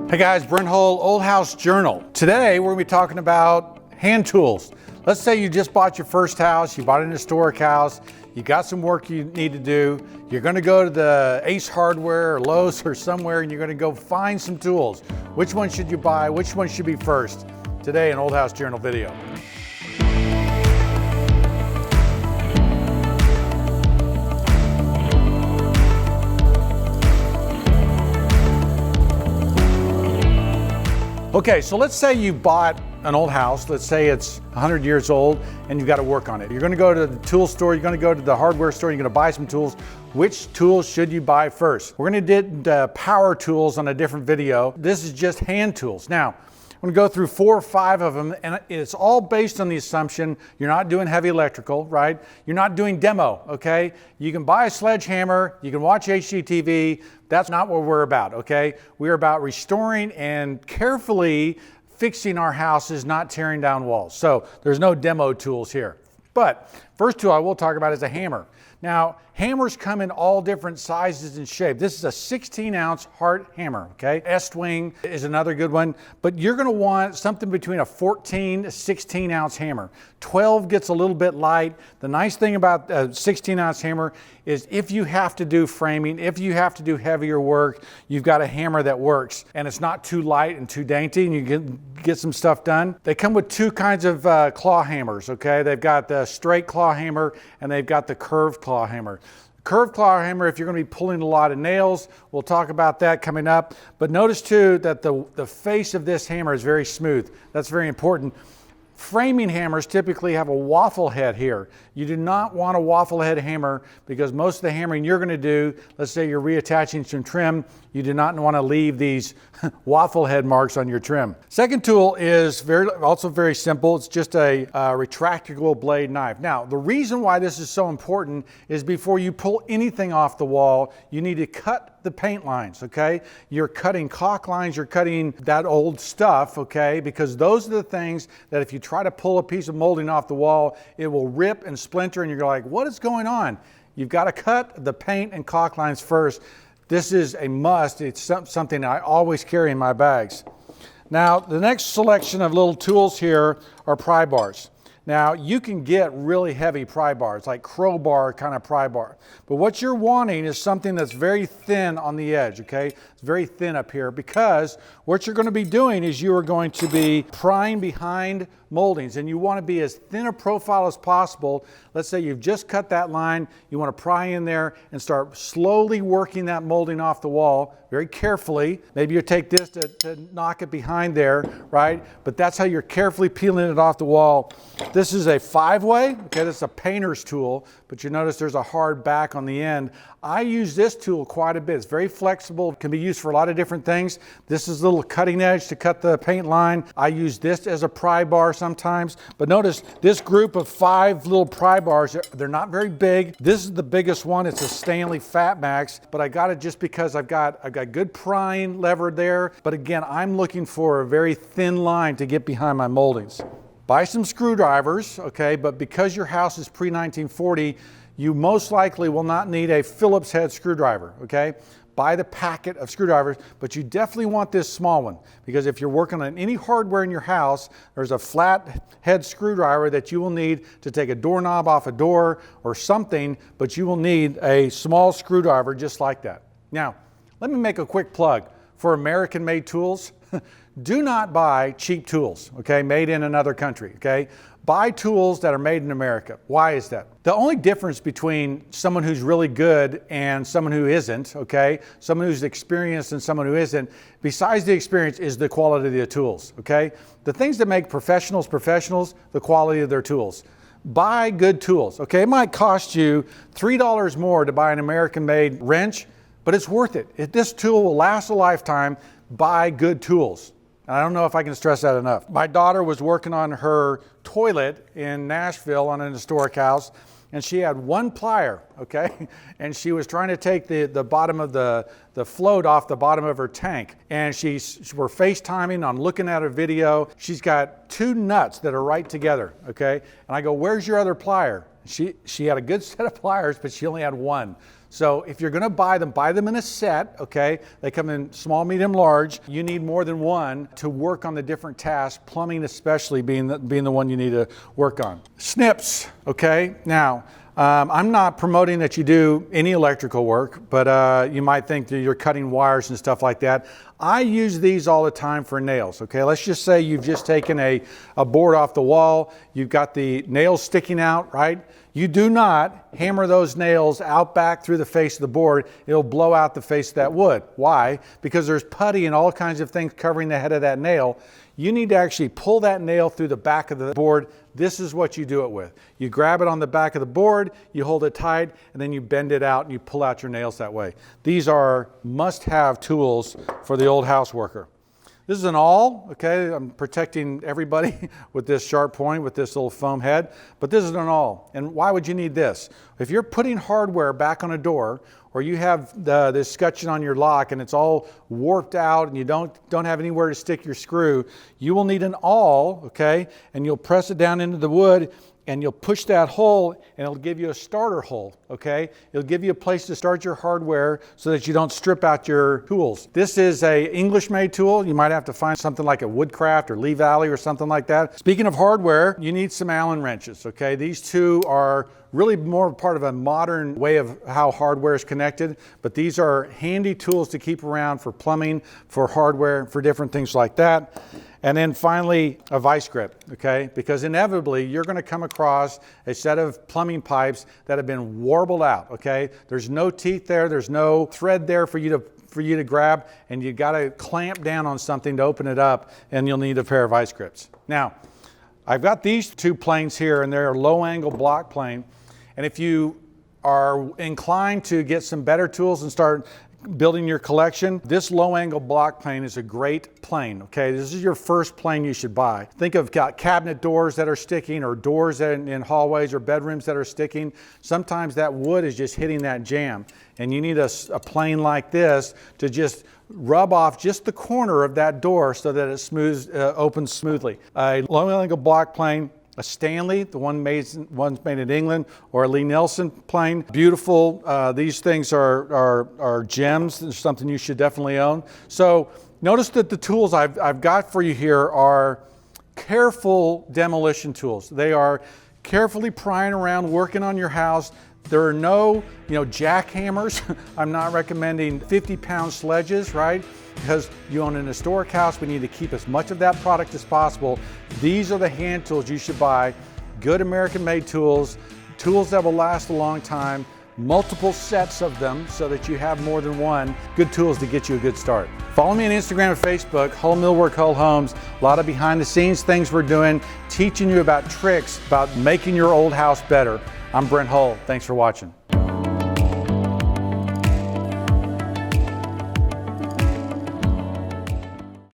Hey guys, Brent Hull, Old House Journal. Today we're going to be talking about hand tools. Let's say you just bought your first house, you bought an historic house, you got some work you need to do, you're going to go to the Ace Hardware or Lowe's or somewhere and you're going to go find some tools. Which one should you buy? Which one should be first? Today in Old House Journal video. Okay, so let's say you bought an old house, let's say it's 100 years old and you've got to work on it. You're going to go to the tool store, you're going to go to the hardware store, you're going to buy some tools. Which tools should you buy first? We're going to do power tools on a different video. This is just hand tools. Now, I'm going to go through 4 or 5 of them, and it's all based on the assumption you're not doing heavy electrical, right? You're not doing demo, okay? You can buy a sledgehammer, you can watch HGTV. That's not what we're about, okay? We're about restoring and carefully fixing our houses, not tearing down walls. So there's no demo tools here. But first tool I will talk about is a hammer. Now, hammers come in all different sizes and shapes. This is a 16-ounce heart hammer, okay? S-Wing is another good one, but you're gonna want something between a 14 to 16-ounce hammer. 12 gets a little bit light. The nice thing about a 16-ounce hammer is if you have to do framing, if you have to do heavier work, you've got a hammer that works, and it's not too light and too dainty, and you get some stuff done. They come with 2 kinds of claw hammers, okay? They've got the straight claw hammer, and they've got the curved claw hammer. Curved claw hammer, if you're going to be pulling a lot of nails, we'll talk about that coming up. But notice too that the face of this hammer is very smooth. That's very important. Framing hammers typically have a waffle head here. You do not want a waffle head hammer because most of the hammering you're going to do, let's say you're reattaching some trim, you do not want to leave these waffle head marks on your trim. Second tool is also very simple. It's just a retractable blade knife. Now, the reason why this is so important is before you pull anything off the wall, you need to cut the paint lines, okay? You're cutting caulk lines, you're cutting that old stuff, okay? Because those are the things that if you try to pull a piece of molding off the wall, it will rip and splinter and you're like, what is going on? You've got to cut the paint and caulk lines first. This is a must. It's something I always carry in my bags. Now, the next selection of little tools here are pry bars. Now, you can get really heavy pry bars, like crowbar kind of pry bar. But what you're wanting is something that's very thin on the edge, okay? It's very thin up here because what you're going to be doing is you are going to be prying behind moldings, and you want to be as thin a profile as possible. Let's say you've just cut that line, you want to pry in there and start slowly working that molding off the wall very carefully. Maybe you take this to knock it behind there, right? But that's how you're carefully peeling it off the wall. This is a 5-way, okay? This is a painter's tool, but you notice there's a hard back on the end. I use this tool quite a bit. It's very flexible, it can be used for a lot of different things. This is a little cutting edge to cut the paint line. I use this as a pry bar sometimes, but notice this group of 5 little pry bars, they're not very big. This is the biggest one. It's a Stanley Fat Max, but I got it just because I've got good prying lever there. But again, I'm looking for a very thin line to get behind my moldings. Buy some screwdrivers, okay, but because your house is pre-1940, you most likely will not need a Phillips head screwdriver, okay? Buy the packet of screwdrivers, but you definitely want this small one because if you're working on any hardware in your house, there's a flat head screwdriver that you will need to take a doorknob off a door or something, but you will need a small screwdriver just like that. Now, let me make a quick plug for American-made tools. Do not buy cheap tools, okay, made in another country, okay? Buy tools that are made in America. Why is that? The only difference between someone who's really good and someone who isn't, okay, someone who's experienced and someone who isn't, besides the experience, is the quality of the tools, okay? The things that make professionals professionals, the quality of their tools. Buy good tools, okay? It might cost you $3 more to buy an American-made wrench, but it's worth it. This tool will last a lifetime. Buy good tools. And I don't know if I can stress that enough. My daughter was working on her toilet in Nashville on an historic house, and she had 1 plier, okay? And she was trying to take the bottom of the float off the bottom of her tank. And we're FaceTiming, I'm looking at a video. She's got 2 nuts that are right together, okay? And I go, where's your other plier? She had a good set of pliers, but she only had 1. So if you're gonna buy them in a set, okay? They come in small, medium, large. You need more than one to work on the different tasks, plumbing especially being the one you need to work on. Snips, okay? Now, I'm not promoting that you do any electrical work, but you might think that you're cutting wires and stuff like that. I use these all the time for nails, okay? Let's just say you've just taken a board off the wall, you've got the nails sticking out, right? You do not hammer those nails out back through the face of the board. It'll blow out the face of that wood. Why? Because there's putty and all kinds of things covering the head of that nail. You need to actually pull that nail through the back of the board. This is what you do it with. You grab it on the back of the board, you hold it tight, and then you bend it out and you pull out your nails that way. These are must-have tools for the old house worker. This is an awl, okay? I'm protecting everybody with this sharp point, with this little foam head, but this is an awl. And why would you need this? If you're putting hardware back on a door, or you have this scutcheon on your lock and it's all warped out and you don't have anywhere to stick your screw, you will need an awl, okay? And you'll press it down into the wood and you'll push that hole and it'll give you a starter hole, okay? It'll give you a place to start your hardware so that you don't strip out your tools. This is a English-made tool. You might have to find something like a Woodcraft or Lee Valley or something like that. Speaking of hardware, you need some Allen wrenches, okay? These two are really more part of a modern way of how hardware is connected, but these are handy tools to keep around for plumbing, for hardware, for different things like that. And then finally, a vice grip, okay? Because inevitably, you're gonna come across a set of plumbing pipes that have been warbled out, okay? There's no teeth there, there's no thread there for you to grab, and you gotta clamp down on something to open it up, and you'll need a pair of vice grips. Now, I've got these two planes here, and they're a low-angle block plane. And if you are inclined to get some better tools and start building your collection, this low-angle block plane is a great plane, okay? This is your first plane you should buy. Think of cabinet doors that are sticking, or doors in hallways or bedrooms that are sticking. Sometimes that wood is just hitting that jamb, and you need a plane like this to just rub off just the corner of that door so that it opens smoothly. A low-angle block plane, a Stanley, the one's made in England, or a Lee Nelson plane. Beautiful. These things are gems. It's something you should definitely own. So notice that the tools I've got for you here are careful demolition tools. They are carefully prying around, working on your house. There are no, jackhammers. I'm not recommending 50-pound sledges, right? Because you own an historic house, we need to keep as much of that product as possible. These are the hand tools you should buy. Good American-made tools, tools that will last a long time, multiple sets of them so that you have more than one. Good tools to get you a good start. Follow me on Instagram and Facebook, Hull Millwork, Hull Homes. A lot of behind-the-scenes things we're doing, teaching you about tricks, about making your old house better. I'm Brent Hull. Thanks for watching.